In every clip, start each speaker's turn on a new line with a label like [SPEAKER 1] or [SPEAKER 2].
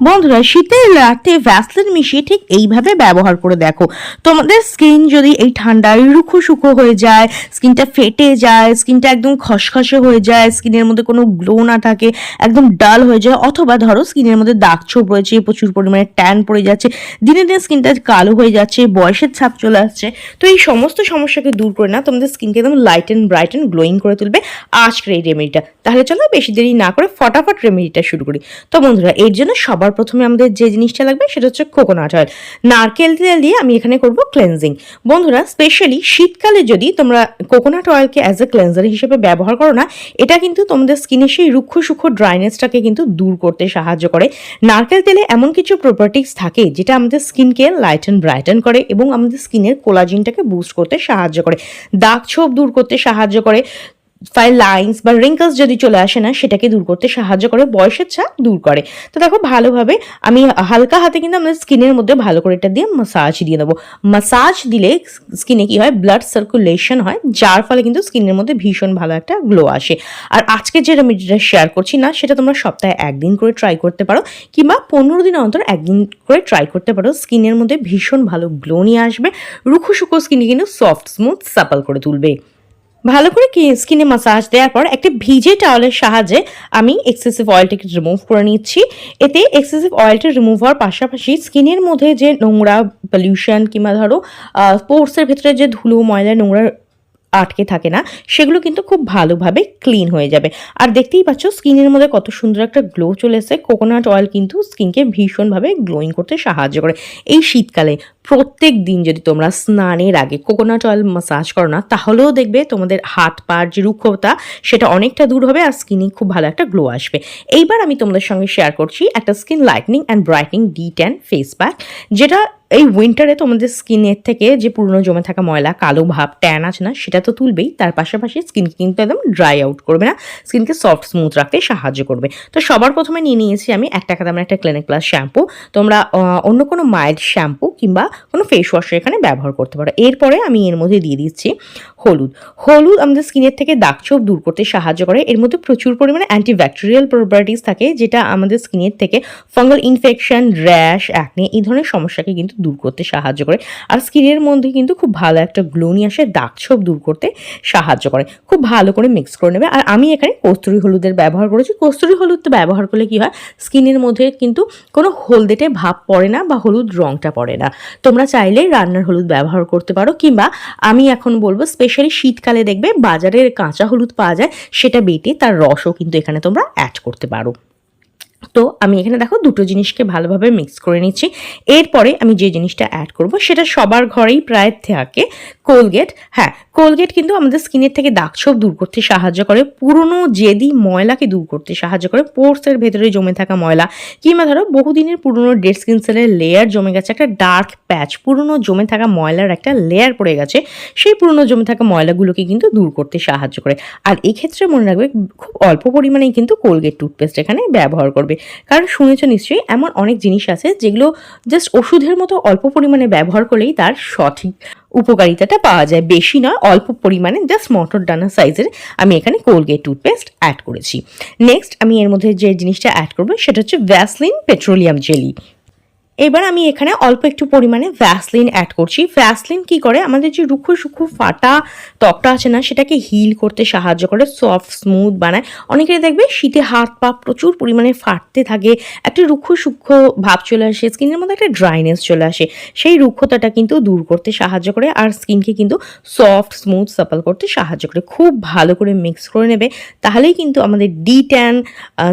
[SPEAKER 1] বন্ধুরা, শীতের রাতে ভ্যাসলিন মিশিয়ে ঠিক এইভাবে ব্যবহার করে দেখো। তোমাদের স্কিন যদি এই ঠান্ডায় রুখো শুকো হয়ে যায়, স্কিনটা ফেটে যায়, স্কিনটা একদম খসখসে হয়ে যায়, স্কিনের মধ্যে কোনো গ্লো না থাকে, একদম ডাল হয়ে যায়, অথবা ধরো স্কিনের মধ্যে দাগ ছোপ রয়েছে, প্রচুর পরিমাণে ট্যান পড়ে যাচ্ছে, দিনে দিনে স্কিনটা কালো হয়ে যাচ্ছে, বয়সের ছাপ চলে আসছে, তো এই সমস্ত সমস্যাকে দূর করে না তোমাদের স্কিনকে একদম light and bright and glowing করে তুলবে আজকের এই রেমেডিটা। তাহলে চলো বেশি দেরি না করে ফটাফট রেমেডিটা শুরু করি। তো বন্ধুরা, এর জন্য সবার প্রথমে আমাদের যে জিনিসটা লাগবে সেটা হচ্ছে কোকোনাট অয়েল। নারকেল তেল দিয়ে আমি এখানে করব ক্লেনজিং। বন্ধুরা, স্পেশালি শীতকালে যদি তোমরা কোকোনাট অয়েলকে অ্যাজ এ ক্লেনজার হিসেবে ব্যবহার করো না, এটা কিন্তু তোমাদের স্কিনের সেই রুক্ষ সূক্ষ্ম ড্রাইনেসটাকে কিন্তু দূর করতে সাহায্য করে। নারকেল তেলে এমন কিছু প্রপার্টিস থাকে যেটা আমাদের স্কিনকে লাইট অ্যান্ড ব্রাইটেন করে এবং আমাদের স্কিনের কোলাজিনটাকে বুস্ট করতে সাহায্য করে, দাগ ছোপ দূর করতে সাহায্য করে, ফাইল লাইন্স বা রিঙ্কলস যদি চলে আসে না সেটাকে দূর করতে সাহায্য করে, বয়সের ছাপ দূর করে। তো দেখো ভালোভাবে আমি হালকা হাতে কিন্তু আমাদের স্কিনের মধ্যে ভালো করে এটা দিয়ে মাসাজ দিয়ে দেবো। মাসাজ দিলে স্কিনে কি হয়, ব্লাড সার্কুলেশন হয়, যার ফলে কিন্তু স্কিনের মধ্যে ভীষণ ভালো একটা গ্লো আসে। আর আজকে যে রেমেডিটা শেয়ার করছি না, সেটা তোমরা সপ্তাহে একদিন করে ট্রাই করতে পারো, কিংবা 15 দিন অন্তর একদিন করে ট্রাই করতে পারো। স্কিনের মধ্যে ভীষণ ভালো গ্লো নিয়ে আসবে, রুখো শুকো স্কিনে কিন্তু সফট স্মুথ সাপল করে তুলবে। ভালো করে স্কিনে মাসাজ দেওয়ার পর একটা ভিজে টাওয়ালের সাহায্যে আমি এক্সেসিভ অয়েলটাকে রিমুভ করে নিচ্ছি। এতে এক্সেসিভ অয়েলটা রিমুভ হওয়ার পাশাপাশি স্কিনের মধ্যে যে নোংরা পলিউশন কিংবা ধরো পোর্সের ভেতরে যে ধুলো ময়লা নোংরা আটকে থাকে না, সেগুলো কিন্তু খুব ভালোভাবে ক্লিন হয়ে যাবে। আর দেখতেই পাচ্ছ স্কিনের মধ্যে কত সুন্দর একটা গ্লো চলে এসেছে। কোকোনাট অয়েল কিন্তু স্কিনকে ভীষণভাবে গ্লোয়িং করতে সাহায্য করে। এই শীতকালে প্রত্যেক দিন যদি তোমরা স্নানের আগে কোকোনাট অয়েল মাসাজ করো না, তাহলেও দেখবে তোমাদের হাত পার যে রুক্ষতা সেটা অনেকটা দূর হবে আর স্কিনে খুব ভালো একটা গ্লো আসবে। এইবার আমি তোমাদের সঙ্গে শেয়ার করছি একটা skin lightning and brightening D10 face pack, যেটা এই উইন্টারে তোমাদের স্কিনের থেকে যে পুরনো জমে থাকা ময়লা, কালো ভাব, ট্যান আছে না, সেটা তো তুলবেই, তার পাশাপাশি স্কিনকে কিন্তু একদম ড্রাই আউট করবে না, স্কিনকে সফট স্মুথ রাখতে সাহায্য করবে। তো সবার প্রথমে নিয়ে নিয়েছি আমি 1 টাকা দামের একটা ক্লিনিক প্লাস শ্যাম্পু। তোমরা অন্য কোনো মাইল্ড শ্যাম্পু কিংবা কোনো ফেস ওয়াশের এখানে ব্যবহার করতে পারো। এরপরে আমি এর মধ্যে দিয়ে দিচ্ছি হলুদ। হলুদ আমাদের স্কিনের থেকে দাগ ছোপ দূর করতে সাহায্য করে। এর মধ্যে প্রচুর পরিমাণে অ্যান্টিব্যাকটেরিয়াল প্রপার্টিস থাকে, যেটা আমাদের স্কিনের থেকে ফাঙ্গাল ইনফেকশন, র্যাশ, অ্যাকনে এই ধরনের সমস্যাকে কিন্তু দূর করতে সাহায্য করে। আর স্কিনের মধ্যে কিন্তু খুব ভালো একটা গ্লো নিয়ে আসে, দাগ ছোপ দূর করতে সাহায্য করে। খুব ভালো করে মিক্স করে নেবে। আর আমি এখানে কস্তুরি হলুদের ব্যবহার করেছি। কস্তুরি হলুদ ব্যবহার করলে কি হয়, স্কিনের মধ্যে কিন্তু কোনো হলদেটে ভাব পড়ে না বা হলুদ রঙটা পড়ে না। তোমরা চাইলে রান্নার হলুদ ব্যবহার করতে পারো, কিংবা আমি এখন বলবো স্পেশালি শীতকালে দেখবে বাজারের কাঁচা হলুদ পাওয়া যায়, সেটা বেটে তার রসও কিন্তু এখানে তোমরা অ্যাড করতে পারো। তো আমি এখানে দেখো দুটো জিনিসকে ভালোভাবে মিক্স করে নিচ্ছি। এরপরে আমি যে জিনিসটা অ্যাড করব সেটা সবার ঘরেই প্রায় থাকে, কোলগেট। হ্যাঁ, কোলগেট কিন্তু আমাদের স্কিনের থেকে দাগ ছোপ দূর করতে সাহায্য করে, পুরনো জেদি ময়লাকে দূর করতে সাহায্য করে, পোর্সের ভেতরে জমে থাকা ময়লা, কিংবা ধরো বহুদিনের পুরনো ডেড স্কিন সেলের লেয়ার জমে গেছে, একটা ডার্ক প্যাচ, পুরনো জমে থাকা ময়লার একটা লেয়ার পড়ে গেছে, সেই পুরনো জমে থাকা ময়লাগুলোকে কিন্তু দূর করতে সাহায্য করে। আর এক্ষেত্রে মনে রাখবে খুব অল্প পরিমাণেই কিন্তু কোলগেট টুথপেস্ট এখানে ব্যবহার করবে। কারণ শুনেছ নিশ্চয়ই এমন অনেক জিনিস আছে যেগুলো জাস্ট ওষুধের মতো অল্প পরিমাণে ব্যবহার করলেই তার সঠিক উপকারিতাটা পাওয়া যায়। বেশি নয়, অল্প পরিমাণে, জাস্ট মটর দানা সাইজের আমি এখানে কোলগেট টুথপেস্ট অ্যাড করেছি। নেক্সট আমি এর মধ্যে যে জিনিসটা অ্যাড করবো সেটা হচ্ছে ভ্যাসলিন পেট্রোলিয়াম জেলি। এবার আমি এখানে অল্প একটু পরিমাণে ভ্যাসলিন অ্যাড করছি। ভ্যাসলিন কি করে, আমাদের যে রুক্ষ সূক্ষ্ম ফাটা ত্বকটা আছে না, সেটাকে হিল করতে সাহায্য করে, সফট স্মুথ বানায়। অনেকের দেখবে শীতে হাত পা প্রচুর পরিমাণে ফাটতে থাকে, একটা রুক্ষ সূক্ষ্ম ভাব চলে আসে, স্কিনের মধ্যে একটা ড্রাইনেস চলে আসে, সেই রুক্ষতাটা কিন্তু দূর করতে সাহায্য করে আর স্কিনকে কিন্তু সফট স্মুথ সাপল করতে সাহায্য করে। খুব ভালো করে মিক্স করে নেবে, তাহলেই কিন্তু আমাদের D10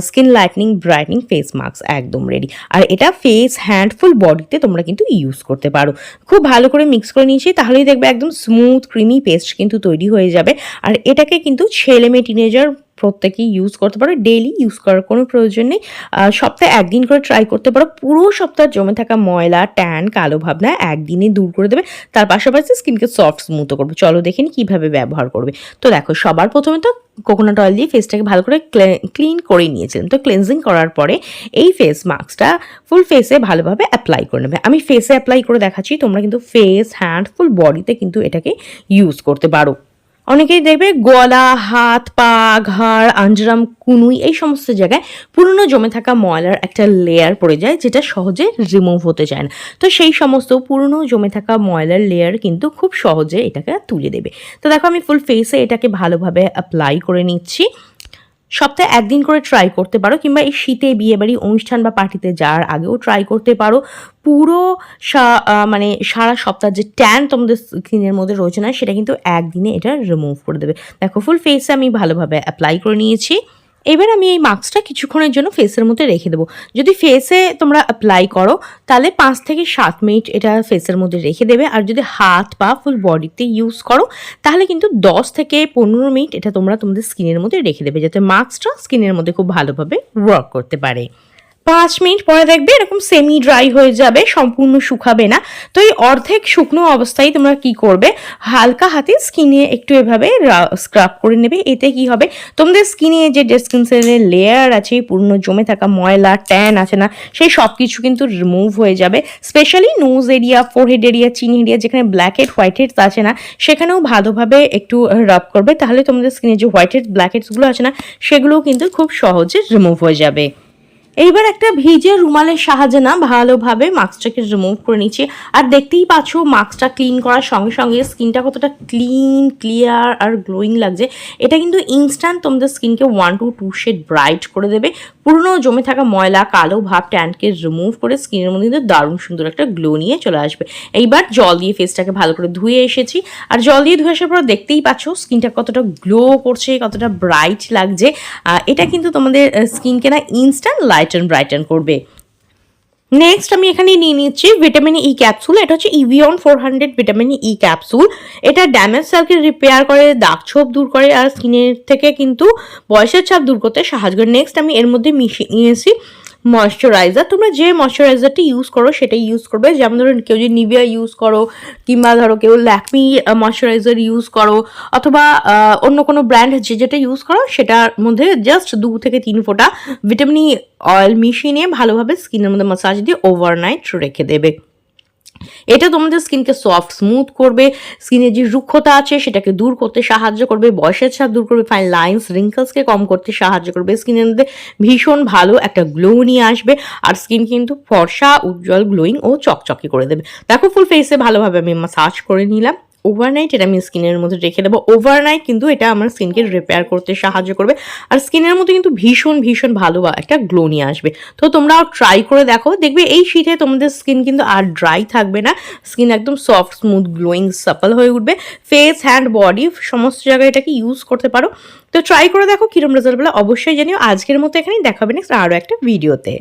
[SPEAKER 1] skin lightning brightening face mask একদম রেডি। আর এটা ফেস, হ্যান্ড, ফুল বডিতে তোমরা কিন্তু ইউজ করতে পারো। খুব ভালো করে মিক্স করে নিয়েছি, তাহলেই দেখবে একদম স্মুথ ক্রিমি পেস্ট কিন্তু তৈরি হয়ে যাবে। আর এটাকে কিন্তু ছেলে মেয়ে টিনেজার প্রত্যেকেই ইউজ করতে পারো, ডেইলি ইউজ করার কোনো প্রয়োজন নেই। সপ্তাহে একদিন করে ট্রাই করতে পারো, পুরো সপ্তাহ জমে থাকা ময়লা, ট্যান, কালো ভাবনা একদিনে দূর করে দেবে, তার পাশাপাশি স্কিনকে সফট স্মুথও করবে। চলো দেখে নি কীভাবে ব্যবহার করবে। তো দেখো, সবার প্রথমে তো কোকোনাট অয়েল দিয়ে ফেসটাকে ভালো করে ক্লিন করে নিয়েছিলাম। তো ক্লেনজিং করার পরে এই ফেস মাস্কটা ফুল ফেসে ভালোভাবে অ্যাপ্লাই করে নেবে। আমি ফেসে অ্যাপ্লাই করে দেখাচ্ছি, তোমরা কিন্তু ফেস, হ্যান্ড, ফুল বডিতে কিন্তু এটাকে ইউজ করতে পারো। অনেকেই দেখবে গলা, হাত, পা, ঘাড়, আঞ্জরাম, কুনুই এই সমস্ত জায়গায় পুরনো জমে থাকা ময়লার একটা লেয়ার পড়ে যায়, যেটা সহজে রিমুভ হতে চায় না। তো সেই সমস্ত পুরনো জমে থাকা ময়লার লেয়ার কিন্তু খুব সহজে এটাকে তুলে দেবে। তো দেখো আমি ফুল ফেসে এটাকে ভালোভাবে অ্যাপ্লাই করে নিচ্ছি। সপ্তাহে একদিন করে ট্রাই করতে পারো, কিংবা এই শীতে বিয়েবাড়ি অনুষ্ঠান বা পার্টিতে যাওয়ার আগেও ট্রাই করতে পারো। পুরো মানে সারা সপ্তাহ যে ট্যান তোমাদের স্কিনের মধ্যে রয়েছে না, সেটা কিন্তু একদিনে এটা রিমুভ করে দেবে। দেখো ফুল ফেসে আমি ভালোভাবে অ্যাপ্লাই করে নিয়েছি। এবার আমি এই মাস্কটা কিছুক্ষণের জন্য ফেসের মধ্যে রেখে দেবো। যদি ফেসে তোমরা অ্যাপ্লাই করো তাহলে 5 থেকে 7 মিনিট এটা ফেসের মধ্যে রেখে দেবে। আর যদি হাত পা ফুল বডিতে ইউজ করো তাহলে কিন্তু 10 থেকে 15 মিনিট এটা তোমরা তোমাদের স্কিনের মধ্যে রেখে দেবে, যাতে মাস্কটা স্কিনের মধ্যে খুব ভালোভাবে ওয়ার্ক করতে পারে। 5 মিনিট পরে দেখবে এরকম সেমি ড্রাই হয়ে যাবে, সম্পূর্ণ শুকাবে না। তো এই অর্ধেক শুকনো অবস্থায় তোমরা কি করবে, হালকা হাতে স্কিনে একটু এভাবে স্ক্রাব করে নেবে। এতে কি হবে, তোমাদের স্কিনে যে ডেড স্কিন সেলের লেয়ার আছে, পুরনো জমে থাকা ময়লা, ট্যান আছে না, সেই সব কিছু কিন্তু রিমুভ হয়ে যাবে। Specially nose area, forehead area, chin area, যেখানে ব্ল্যাক হেড হোয়াইট হেডস আছে না, সেখানেও ভালোভাবে একটু রাব করবে। তাহলে তোমাদের স্কিনে যে হোয়াইট হেড ব্ল্যাক হেডসগুলো আছে না, সেগুলোও কিন্তু খুব সহজে রিমুভ হয়ে যাবে। এইবার একটা ভিজে রুমালের সাহায্যে না ভালোভাবে মাস্কটাকে রিমুভ করে নিচ্ছি। আর দেখতেই পাচ্ছ মাস্কটা ক্লিন করার সঙ্গে সঙ্গে স্কিনটা কতটা ক্লিন, ক্লিয়ার আর গ্লোয়িং লাগছে। এটা কিন্তু ইনস্ট্যান্ট তোমাদের স্কিনকে 1 to 2 শেড ব্রাইট করে দেবে। পুরনো জমে থাকা ময়লা, কালো ভাব, ট্যানকে রিমুভ করে স্কিনের মধ্যে কিন্তু দারুণ সুন্দর একটা গ্লো নিয়ে চলে আসবে। এইবার জল দিয়ে ফেসটাকে ভালো করে ধুয়ে এসেছি। আর জল দিয়ে ধুয়ে আসার পর দেখতেই পাচ্ছ স্কিনটা কতটা গ্লো করছে, কতটা ব্রাইট লাগছে। এটা কিন্তু তোমাদের স্কিনকে না ইনস্ট্যান্ট লাইটেন ব্রাইটেন করবে। নেক্সট আমি এখানে নিয়ে নিচ্ছি ভিটামিন ই ক্যাপসুল। এটা হচ্ছে ইভিয়ন 400 ভিটামিন ই ক্যাপসুল। এটা ড্যামেজ সেলকে রিপেয়ার করে, দাগ ছোপ দূর করে, আর স্কিনের থেকে কিন্তু বয়সের ছাপ দূর করতে সাহায্য করে। নেক্সট আমি এর মধ্যে মিশিয়ে নিয়েছি ময়শ্চারাইজার। তোমরা যে ময়শ্চারাইজারটি ইউজ করো সেটাই ইউজ করবে। যেমন ধরুন কেউ যদি নিভিয়া ইউজ করো, কিংবা ধরো কেউ ল্যাকমি ময়শ্চারাইজার ইউজ করো, অথবা অন্য কোনো ব্র্যান্ড যেটা ইউজ করো সেটার মধ্যে জাস্ট 2 থেকে 3 ফোঁটা ভিটামিন ই অয়েল মিশিয়ে নিয়ে ভালোভাবে স্কিনের মধ্যে মাসাজ দিয়ে ওভারনাইট রেখে দেবে। এটা তোমাদের স্কিনকে সফট স্মুথ করবে, স্কিনের যে রুক্ষতা আছে সেটাকে দূর করতে সাহায্য করবে, বয়সের ছাপ দূর করবে, ফাইন লাইন্স রিঙ্কলসকে কম করতে সাহায্য করবে, স্কিনের মধ্যে ভীষণ ভালো একটা গ্লো নিয়ে আসবে। আর স্কিন কিন্তু ফর্সা, উজ্জ্বল, গ্লোয়িং ও চকচকে করে দেবে। দেখো ফুল ফেসে ভালোভাবে আমি মাসাজ করে নিলাম। ওভারনাইট এটা আমি স্কিনের মধ্যে রেখে দেবো। ওভারনাইট কিন্তু এটা আমার স্কিনকে রিপেয়ার করতে সাহায্য করবে, আর স্কিনের মধ্যে কিন্তু ভীষণ ভীষণ ভালো একটা গ্লো নিয়ে আসবে। তো তোমরাও ট্রাই করে দেখো, দেখবে এই শীতে তোমাদের স্কিন কিন্তু আর ড্রাই থাকবে না, স্কিন একদম সফট, স্মুথ, গ্লোয়িং, সাপল হয়ে উঠবে। ফেস, হ্যান্ড, বডি সমস্ত জায়গায় এটাকে ইউজ করতে পারো। তো ট্রাই করে দেখো কিরম রেজাল্ট বলে অবশ্যই জানিও। আজকের মতো এখানেই দেখা হবে নেক্সট আরও একটা ভিডিওতে।